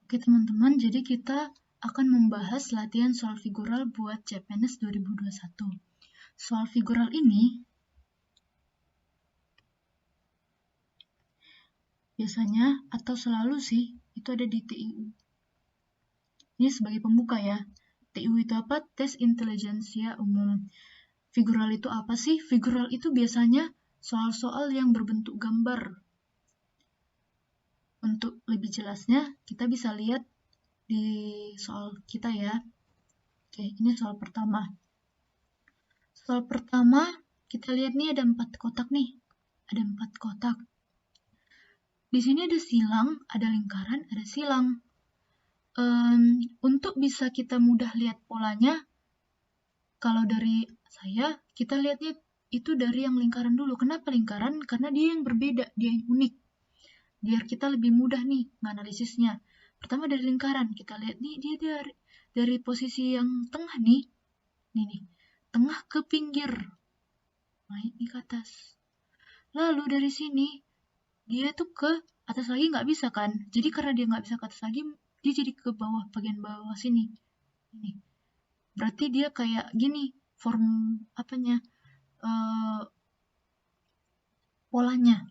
Oke teman-teman, jadi kita akan membahas latihan soal figural buat CPNS 2021. Soal figural ini biasanya atau selalu sih itu ada di TIU. Ini sebagai pembuka ya. TIU itu apa? Tes Intelijensia Umum. Figural itu apa sih? Figural itu biasanya soal-soal yang berbentuk gambar. Untuk lebih jelasnya, kita bisa lihat di soal kita ya. Oke, ini soal pertama. Soal pertama, kita lihat nih ada 4 kotak nih. Ada 4 kotak. Di sini ada silang, ada lingkaran, ada silang. Untuk bisa kita mudah lihat polanya, kalau dari saya, kita lihatnya itu dari yang lingkaran dulu. Kenapa lingkaran? Karena dia yang berbeda, dia yang unik. Biar kita lebih mudah nih menganalisisnya. Pertama dari lingkaran, kita lihat nih dia dari posisi yang tengah nih. Nih, tengah ke pinggir. Naik nih ke atas. Lalu dari sini, dia tuh ke atas lagi nggak bisa kan? Jadi karena dia nggak bisa ke atas lagi, dia jadi ke bawah, bagian bawah sini. Ini. Berarti dia kayak gini, form apanya, polanya.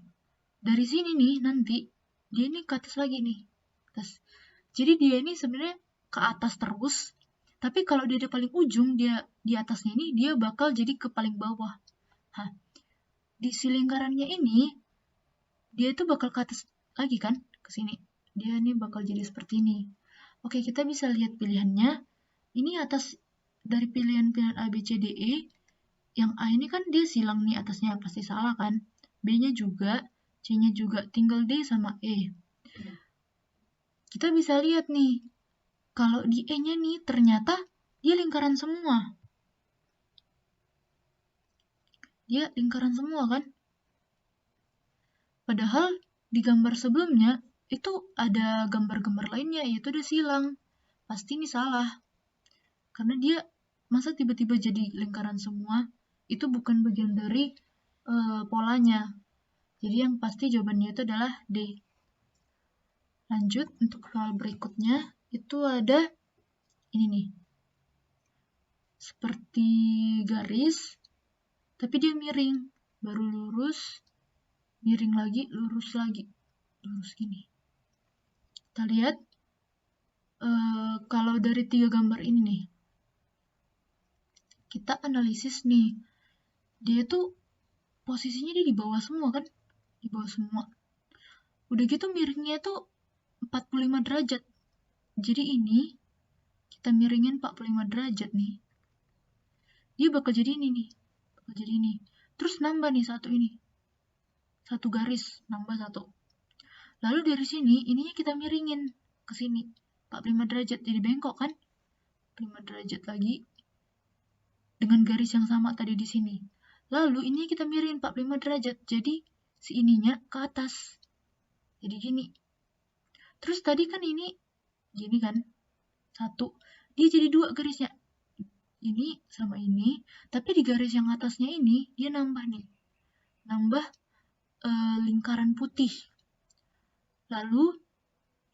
Dari sini nih nanti, dia ini ke atas lagi nih. Atas. Jadi dia ini sebenarnya ke atas terus, tapi kalau dia di paling ujung, dia di atasnya ini, dia bakal jadi ke paling bawah. Hah, di si lingkarannya ini, dia itu bakal ke atas lagi kan, ke sini. Dia ini bakal jadi seperti ini. Oke, kita bisa lihat pilihannya. Ini atas dari pilihan-pilihan A, B, C, D, E. Yang A ini kan dia silang nih atasnya, pasti salah kan. B-nya juga, C-nya juga, tinggal D sama E. Kita bisa lihat nih, kalau di E-nya nih ternyata dia lingkaran semua. Dia lingkaran semua kan. Padahal di gambar sebelumnya itu ada gambar-gambar lainnya, yaitu ada silang. Pasti ini salah. Karena dia masa tiba-tiba jadi lingkaran semua, itu bukan bagian dari polanya. Jadi yang pasti jawabannya itu adalah D. Lanjut untuk soal berikutnya, itu ada ini nih. Seperti garis, tapi dia miring. Baru lurus, miring lagi, lurus lagi. Lurus gini. Kita lihat, kalau dari 3 gambar ini nih, kita analisis nih. Dia tuh posisinya dia di bawah semua kan? Di bawah semua. Udah gitu miringnya tuh 45 derajat. Jadi ini kita miringin 45 derajat nih. Dia bakal jadi ini nih. Bakal jadi ini. Terus nambah nih satu ini. Satu garis, nambah satu. Lalu dari sini, ininya kita miringin ke sini. 45 derajat, jadi bengkok kan? 45 derajat lagi. Dengan garis yang sama tadi di sini. Lalu ini kita miringin 45 derajat. Jadi si ininya ke atas. Jadi gini. Terus tadi kan ini gini kan? Satu. Dia jadi 2 garisnya. Ini sama ini. Tapi di garis yang atasnya ini, dia nambah nih. Nambah lingkaran putih. Lalu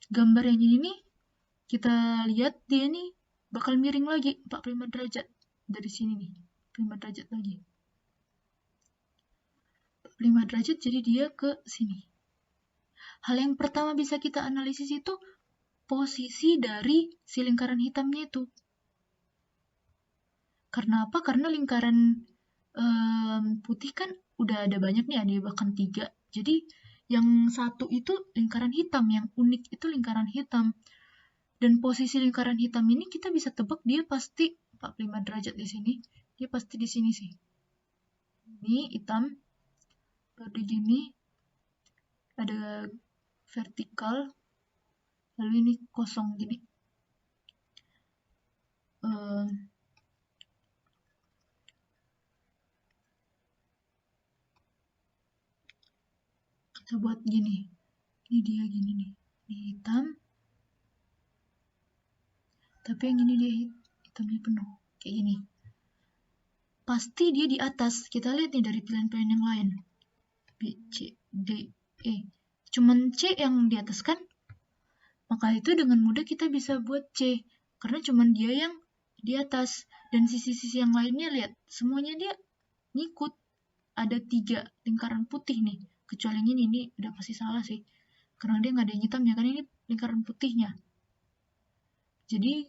gambar yang ini nih, kita lihat dia nih bakal miring lagi 45 derajat. Dari sini nih, 45 derajat lagi. 45 derajat jadi dia ke sini. Hal yang pertama bisa kita analisis itu posisi dari si lingkaran hitamnya itu. Karena apa? Karena lingkaran putih kan udah ada banyak nih, ada bahkan 3. Jadi yang satu itu lingkaran hitam, yang unik itu lingkaran hitam. Dan posisi lingkaran hitam ini kita bisa tebak dia pasti 45 derajat di sini. Dia pasti di sini sih. Ini hitam. Lalu gini ada vertikal. Lalu ini kosong gini. Kita buat gini. Ini dia gini nih. Ini hitam. Tapi yang ini dia hitamnya penuh. Kayak gini. Pasti dia di atas. Kita lihat nih dari pilihan-pilihan yang lain. B, C, D, E. Cuman C yang di atas kan? Maka itu dengan mudah kita bisa buat C, karena cuman dia yang di atas, dan sisi-sisi yang lainnya lihat, semuanya dia ngikut. Ada 3 lingkaran putih nih, kecuali yang ini udah pasti salah sih, karena dia nggak ada yang hitamnya, kan ini lingkaran putihnya. Jadi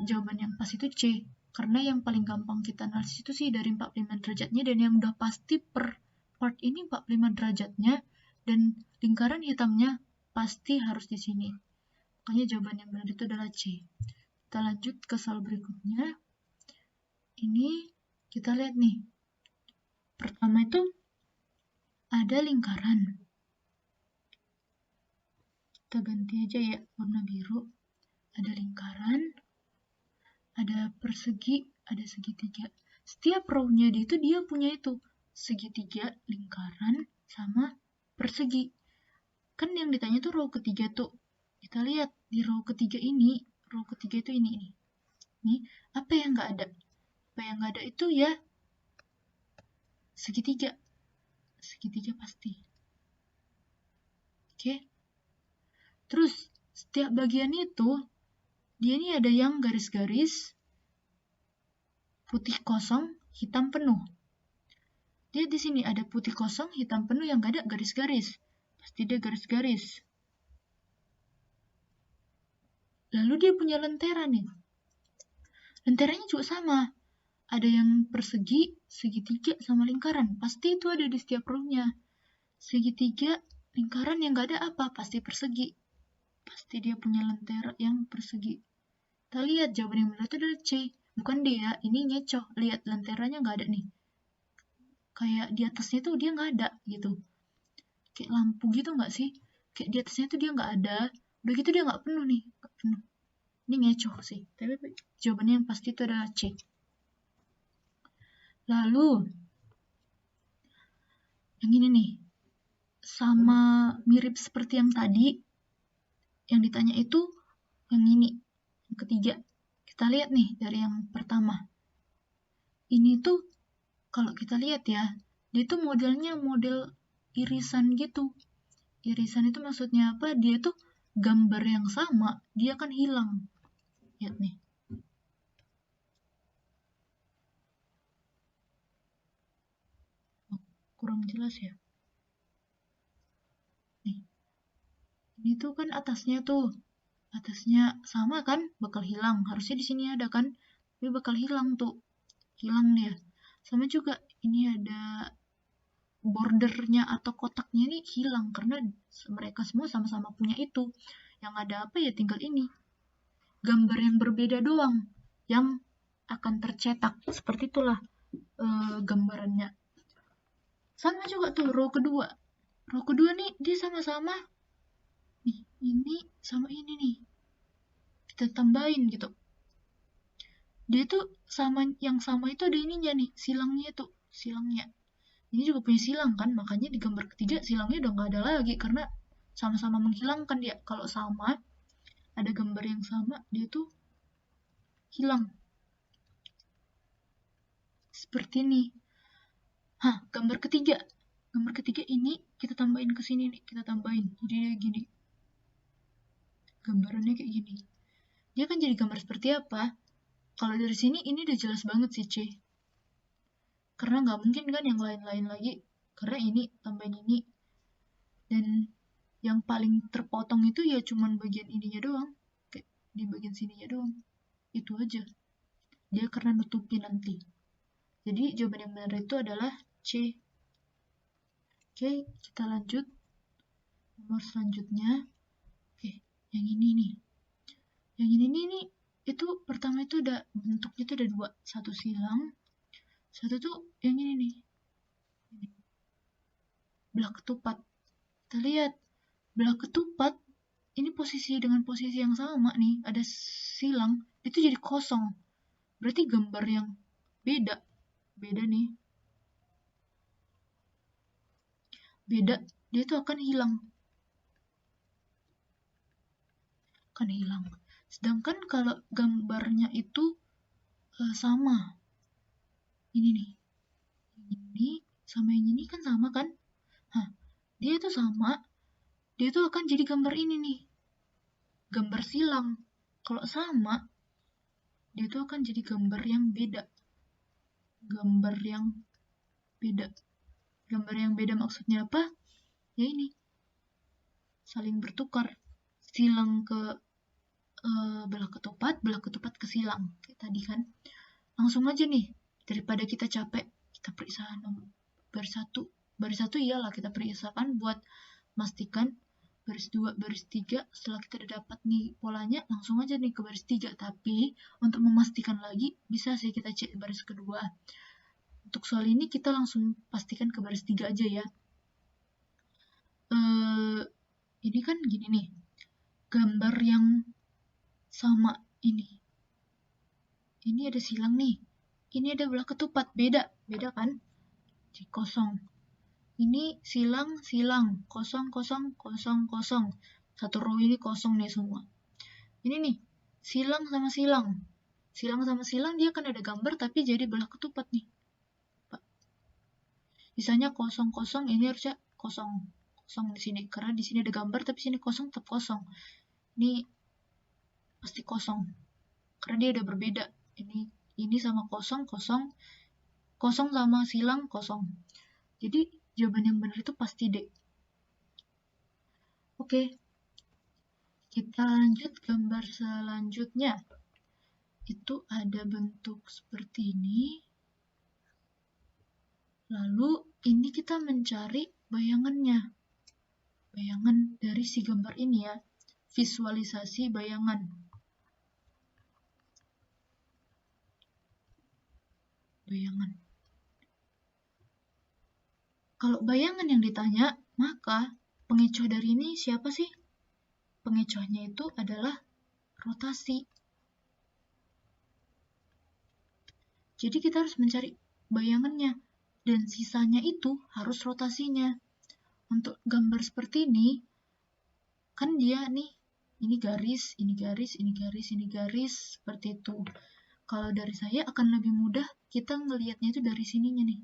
jawaban yang pas itu C, karena yang paling gampang kita analisis itu sih dari 45 derajatnya, dan yang udah pasti per part ini 45 derajatnya, dan lingkaran hitamnya pasti harus di sini. Makanya jawaban yang benar itu adalah C. Kita lanjut ke soal berikutnya. Ini kita lihat nih. Pertama itu ada lingkaran. Kita ganti aja ya warna biru. Ada lingkaran, ada persegi, ada segitiga. Setiap row-nya dia punya itu segitiga, lingkaran, sama persegi. Kan yang ditanya tuh row ketiga tuh. Kita lihat di row ketiga ini, row ketiga itu ini. Nih, apa yang nggak ada? Apa yang nggak ada itu ya segitiga. Segitiga pasti. Oke. Terus setiap bagian itu dia ini ada yang garis-garis, putih kosong, hitam penuh. Dia di sini ada putih kosong, hitam penuh, yang gak ada garis-garis. Pasti dia garis-garis. Lalu dia punya lentera nih. Lenteranya juga sama. Ada yang persegi, segitiga, sama lingkaran. Pasti itu ada di setiap row-nya. Segitiga, lingkaran, yang gak ada apa? Pasti persegi. Pasti dia punya lentera yang persegi. Kita lihat jawaban yang benar itu adalah C. Bukan D ya, ini ngecoh. Lihat lenteranya gak ada nih. Kayak di atasnya tuh dia nggak ada gitu, kayak lampu gitu nggak sih, kayak di atasnya tuh dia nggak ada, udah gitu dia nggak penuh nih, nggak penuh. Ini ngecoh sih, tapi jawabannya yang pasti itu adalah C. Lalu yang ini nih, sama mirip seperti yang tadi, yang ditanya itu yang ini, yang ketiga. Kita lihat nih dari yang pertama, ini tuh kalau kita lihat ya, dia tuh modelnya model irisan gitu. Irisan itu maksudnya apa? Dia tuh gambar yang sama, dia kan hilang. Lihat nih. Oh, kurang jelas ya. Nih. Ini tuh kan atasnya tuh. Atasnya sama kan? Bakal hilang. Harusnya di sini ada kan? Tapi bakal hilang tuh. Hilang dia. Sama juga ini ada bordernya atau kotaknya ini hilang karena mereka semua sama-sama punya itu. Yang ada apa ya, tinggal ini. Gambar yang berbeda doang yang akan tercetak. Seperti itulah gambarannya. Sama juga tuh row kedua. Row kedua nih dia sama-sama. Nih, ini sama ini nih. Kita tambahin gitu. Dia tuh sama, yang sama itu ada ininya nih, silangnya tuh, silangnya. Ini juga punya silang kan, makanya di gambar ketiga silangnya udah nggak ada lagi karena sama-sama menghilangkan dia. Kalau sama, ada gambar yang sama, dia tuh hilang. Seperti ini. Hah, gambar ketiga. Gambar ketiga ini kita tambahin ke sini nih, kita tambahin. Jadi dia gini. Gambarannya kayak gini. Dia kan jadi gambar seperti apa? Kalau dari sini ini udah jelas banget sih C. Karena nggak mungkin kan yang lain-lain lagi. Karena ini tambahin ini. Dan yang paling terpotong itu ya cuman bagian ininya doang. Kayak di bagian sininya doang. Itu aja. Dia karena nutupi nanti. Jadi jawaban yang benar itu adalah C. Oke, kita lanjut. Nomor selanjutnya. Oke, yang ini nih. Yang ini nih, itu pertama itu ada bentuknya itu ada 2. Satu silang, satu tuh yang ini nih. Belah ketupat. Kita lihat, belah ketupat ini posisi dengan posisi yang sama nih, ada silang, itu jadi kosong. Berarti gambar yang beda. Beda nih. Beda, dia tuh akan hilang. Akan hilang. Sedangkan kalau gambarnya itu sama. Ini nih. Ini sama yang ini kan sama kan? Hah, dia tuh sama, dia tuh akan jadi gambar ini nih, gambar silang. Kalau sama, dia tuh akan jadi gambar yang beda. Gambar yang beda maksudnya apa? Ya ini, saling bertukar. Silang ke belah ketupat ke silang. Kayak tadi kan. Langsung aja nih, daripada kita capek, kita periksa baris satu iyalah kita periksa kan buat memastikan. Baris 2, baris 3, setelah kita udah dapat nih polanya, langsung aja nih ke baris 3. Tapi untuk memastikan lagi, bisa sih kita cek baris kedua. Untuk soal ini kita langsung pastikan ke baris 3 aja ya. Ini kan gini nih, gambar yang sama ini. Ini ada silang nih. Ini ada belah ketupat, beda kan? Jadi kosong. Ini silang, kosong. Satu row ini kosong nih semua. Ini nih, silang sama silang. Silang sama silang dia akan ada gambar tapi jadi belah ketupat nih. Misalnya kosong, ini harusnya kosong di sini. Karena di sini ada gambar tapi sini kosong tetap kosong. Ini pasti kosong. Karena dia udah berbeda. Ini sama kosong sama silang kosong. Jadi jawaban yang benar itu pasti D. Oke. Kita lanjut gambar selanjutnya. Itu ada bentuk seperti ini. Lalu ini kita mencari bayangannya. Bayangan dari si gambar ini ya. Visualisasi bayangan. Kalau bayangan yang ditanya, maka pengecoh dari ini siapa sih? Pengecohnya itu adalah rotasi. Jadi kita harus mencari bayangannya. Dan sisanya itu harus rotasinya. Untuk gambar seperti ini, kan dia nih, ini garis, seperti itu. Kalau dari saya akan lebih mudah kita ngelihatnya itu dari sininya nih.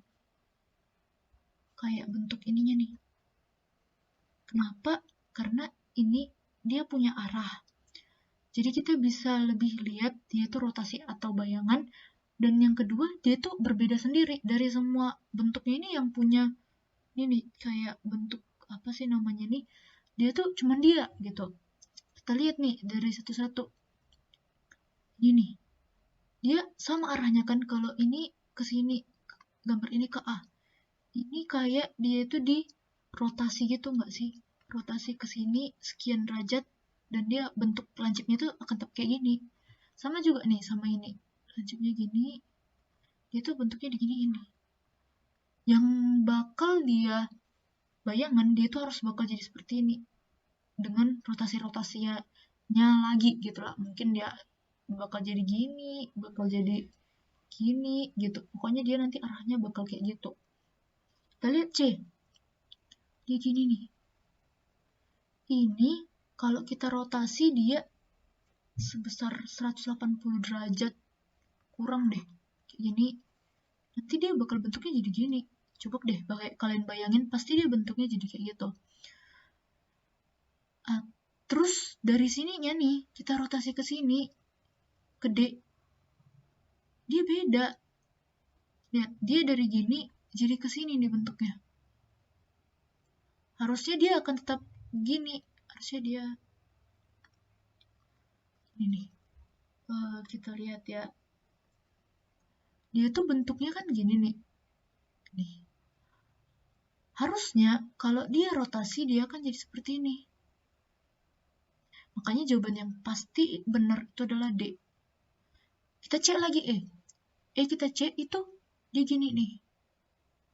Kayak bentuk ininya nih. Kenapa? Karena ini dia punya arah. Jadi kita bisa lebih lihat dia itu rotasi atau bayangan. Dan yang kedua, dia tuh berbeda sendiri dari semua bentuknya ini yang punya ini nih, kayak bentuk apa sih namanya nih? Dia tuh cuman dia gitu. Kita lihat nih dari satu-satu. Ini dia sama arahnya kan, kalau ini ke sini, gambar ini ke A. Ini kayak dia itu di rotasi gitu nggak sih? Rotasi ke sini sekian derajat dan dia bentuk lancipnya itu akan tetap kayak gini. Sama juga nih sama ini. Lancipnya gini. Dia tuh bentuknya digini ini. Yang bakal dia bayangan dia tuh harus bakal jadi seperti ini. Dengan rotasi-rotasinya lagi gitu lah. Mungkin dia bakal jadi gini, bakal jadi gini gitu. Pokoknya dia nanti arahnya bakal kayak gitu. Kita lihat C. Dia gini nih. Ini kalau kita rotasi dia sebesar 180 derajat. Kurang deh. Kayak gini. Nanti dia bakal bentuknya jadi gini. Coba deh kalian bayangin, pasti dia bentuknya jadi kayak gitu. Terus dari sininya nih, kita rotasi ke sini. Ke D. Dia beda. Lihat, dia dari gini jadi ke sini nih bentuknya. Harusnya dia akan tetap gini. Harusnya dia ini. Kita lihat ya. Dia tuh bentuknya kan gini nih. Nih. Harusnya kalau dia rotasi dia akan jadi seperti ini. Makanya jawaban yang pasti benar itu adalah D. Kita cek lagi E. Kita cek itu dia gini nih.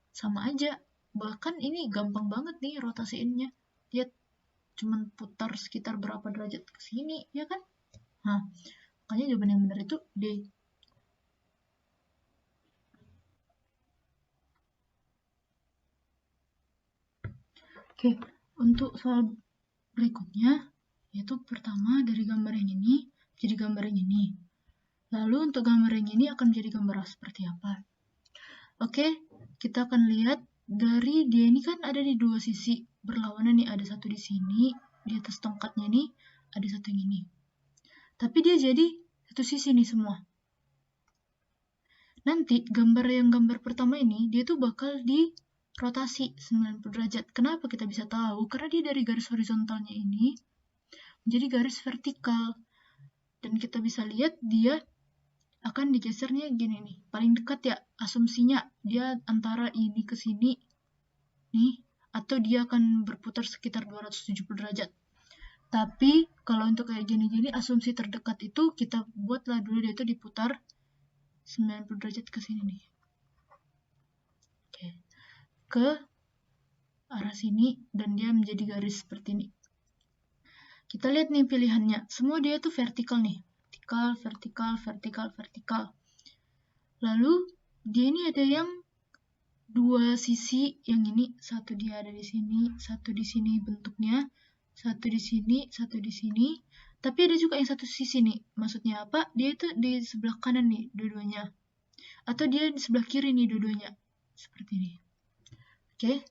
Sama aja. Bahkan ini gampang banget nih rotasiinnya. Dia cuman putar sekitar berapa derajat ke sini, ya kan? Nah, makanya jawaban yang benar itu D. Oke, untuk soal berikutnya, yaitu pertama dari gambar yang ini jadi gambar yang ini. Lalu untuk gambar yang ini akan menjadi gambar seperti apa? Oke, kita akan lihat dari dia ini kan ada di dua sisi. berlawanan nih, ada satu di sini, di atas tongkatnya nih ada satu yang ini. Tapi dia jadi satu sisi nih semua. Nanti gambar pertama ini dia tuh bakal di rotasi 90 derajat. Kenapa kita bisa tahu? Karena dia dari garis horizontalnya ini menjadi garis vertikal. Dan kita bisa lihat dia akan digesernya gini nih. Paling dekat ya, asumsinya dia antara ini ke sini nih, atau dia akan berputar sekitar 270 derajat. Tapi kalau untuk kayak gini-gini, asumsi terdekat itu kita buatlah dulu dia itu diputar 90 derajat ke sini nih. Oke. Ke arah sini, dan dia menjadi garis seperti ini. Kita lihat nih pilihannya. Semua dia tuh vertikal nih. Vertikal, vertikal, vertikal, vertikal. Lalu dia ini ada yang dua sisi, yang ini satu dia ada di sini, satu di sini bentuknya, satu di sini, satu di sini. Tapi ada juga yang satu sisi nih. Maksudnya apa? Dia itu di sebelah kanan nih dua-duanya. Atau dia di sebelah kiri nih dua-duanya. Seperti ini. Oke.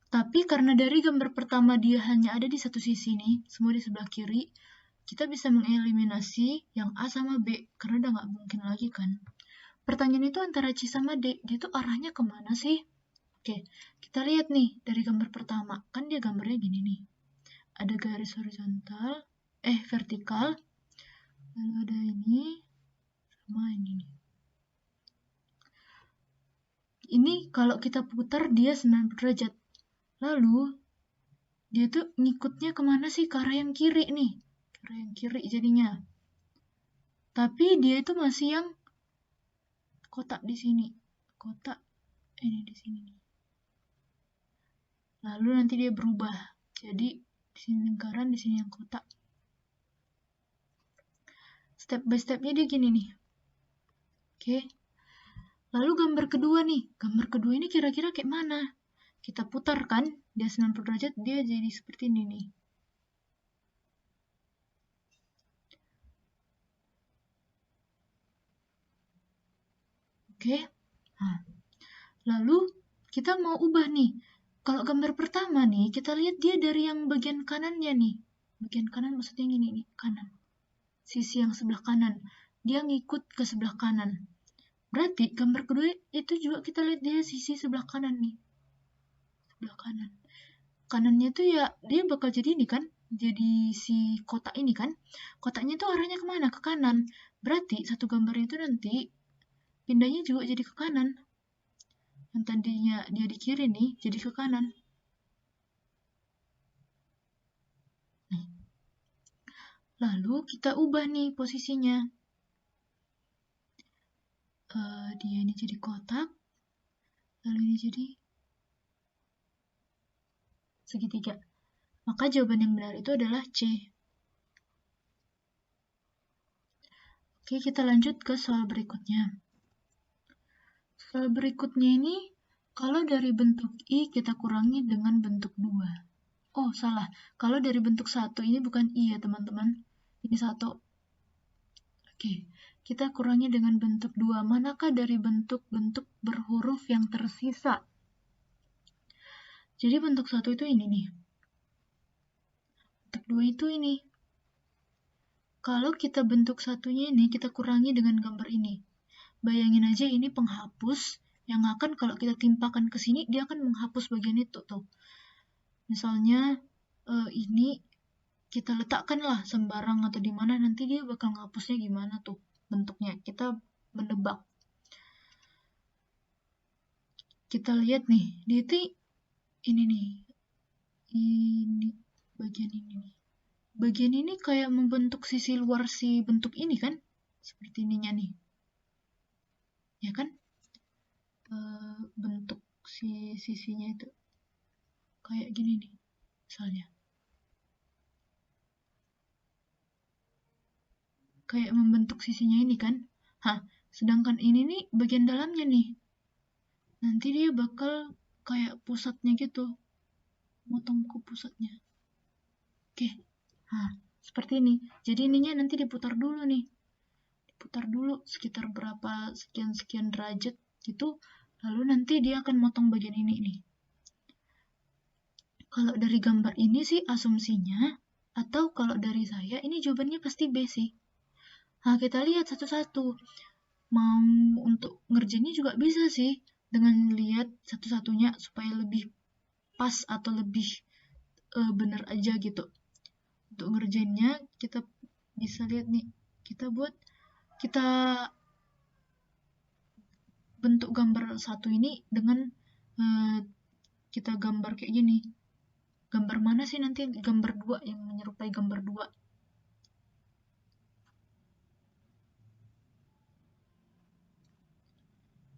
Tapi karena dari gambar pertama dia hanya ada di satu sisi nih, semua di sebelah kiri, kita bisa mengeliminasi yang A sama B, karena udah nggak mungkin lagi kan. Pertanyaan itu antara C sama D, dia tuh arahnya kemana sih? Oke, kita lihat nih dari gambar pertama, kan dia gambarnya gini nih. Ada garis horizontal, vertikal, lalu ada ini, sama ini nih. Ini kalau kita putar dia 90 derajat. Lalu, dia tuh ngikutnya kemana sih? Ke arah yang kiri nih. Ke arah yang kiri jadinya. Tapi dia itu masih yang kotak di sini. Kotak ini di sini nih. Lalu nanti dia berubah. Jadi di sini lingkaran, di sini yang kotak. Step by stepnya dia gini nih. Oke. Lalu gambar kedua nih. Gambar kedua ini kira-kira kayak mana? Kita putar kan, dia 90 derajat, dia jadi seperti ini nih. Oke. Nah, lalu kita mau ubah nih. Kalau gambar pertama nih, kita lihat dia dari yang bagian kanannya nih. Bagian kanan maksudnya gini nih, kanan. Sisi yang sebelah kanan. Dia ngikut ke sebelah kanan. Berarti gambar kedua itu juga kita lihat dia sisi sebelah kanan nih. Sebelah kanan. Kanannya tuh ya dia bakal jadi ini kan, jadi si kotak ini kan. Kotaknya tuh arahnya kemana? Ke kanan. Berarti satu gambarnya itu nanti pindahnya juga jadi ke kanan. Yang tadinya dia di kiri nih jadi ke kanan. Nih. Lalu kita ubah nih posisinya. Dia ini jadi kotak, lalu ini jadi segitiga. Maka jawaban yang benar itu adalah C. Oke, kita lanjut ke soal berikutnya. Soal berikutnya ini, kalau dari bentuk I kita kurangi dengan bentuk 2. Oh, salah. Kalau dari bentuk 1, ini bukan I ya teman-teman. Ini 1. Oke, kita kurangi dengan bentuk 2. Manakah dari bentuk-bentuk berhuruf yang tersisa? Jadi bentuk 1 itu ini nih. Bentuk 2 itu ini. Kalau kita bentuk satunya ini, kita kurangi dengan gambar ini. Bayangin aja ini penghapus yang akan kalau kita timpakan ke sini, dia akan menghapus bagian itu tuh. Misalnya ini kita letakkanlah sembarang atau di mana, nanti dia bakal menghapusnya gimana tuh bentuknya. Kita menebak. Kita lihat nih, dia itu ini nih. Ini bagian ini nih. Bagian ini kayak membentuk sisi luar si bentuk ini kan? Seperti ininya nih. Ya kan? Bentuk si sisinya itu kayak gini nih misalnya, kayak membentuk sisinya ini kan. Sedangkan ini nih bagian dalamnya nih, nanti dia bakal kayak pusatnya gitu, motong ke pusatnya. Oke, seperti ini. Jadi ininya nanti diputar dulu nih, diputar dulu sekitar berapa sekian derajat gitu, lalu nanti dia akan motong bagian ini nih. Kalau dari gambar ini sih asumsinya, atau kalau dari saya, ini jawabannya pasti B sih. Nah, kita lihat satu-satu. Mau untuk ngerjainnya juga bisa sih, dengan lihat satu-satunya supaya lebih pas atau lebih bener aja gitu. Untuk ngerjainnya, kita bisa lihat nih, kita bentuk gambar satu ini dengan kita gambar kayak gini. Gambar mana sih nanti gambar 2 yang menyerupai gambar 2?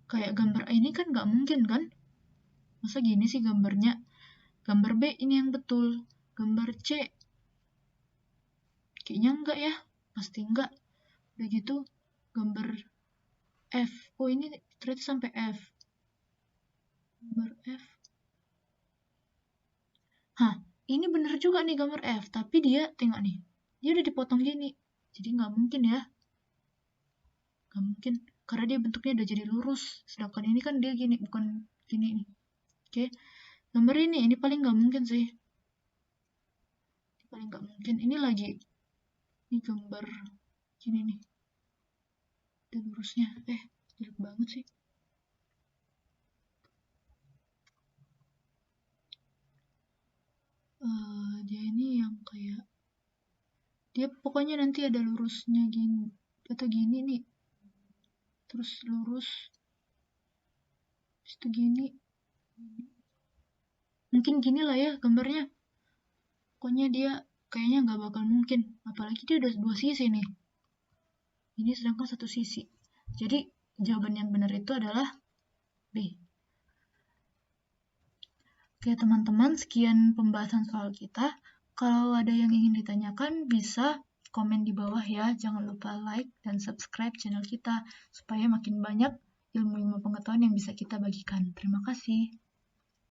Kayak gambar A ini kan nggak mungkin kan? Masa gini sih gambarnya? Gambar B ini yang betul. Gambar C kayaknya enggak ya? Pasti enggak. Udah gitu gambar F. Oh ini ternyata sampai F. Gambar F. Hah, ini bener juga nih gambar F. Tapi dia, tengok nih. Dia udah dipotong gini. Jadi nggak mungkin ya. Nggak mungkin. Karena dia bentuknya udah jadi lurus. Sedangkan ini kan dia gini, bukan gini nih. Oke. Gambar ini paling nggak mungkin sih. Ini paling nggak mungkin. Ini lagi. Ini gambar gini nih. Ada lurusnya. Jelek banget sih. Dia ini yang kayak dia pokoknya nanti ada lurusnya gini atau gini nih, terus lurus, terus itu gini, mungkin gini lah ya gambarnya. Pokoknya dia kayaknya nggak bakal mungkin, apalagi dia udah 2 sisi nih, ini sedangkan 1 sisi. Jadi jawaban yang benar itu adalah B. Oke teman-teman, sekian pembahasan soal kita. Kalau ada yang ingin ditanyakan bisa komen di bawah ya. Jangan lupa like dan subscribe channel kita supaya makin banyak ilmu-ilmu pengetahuan yang bisa kita bagikan. Terima kasih.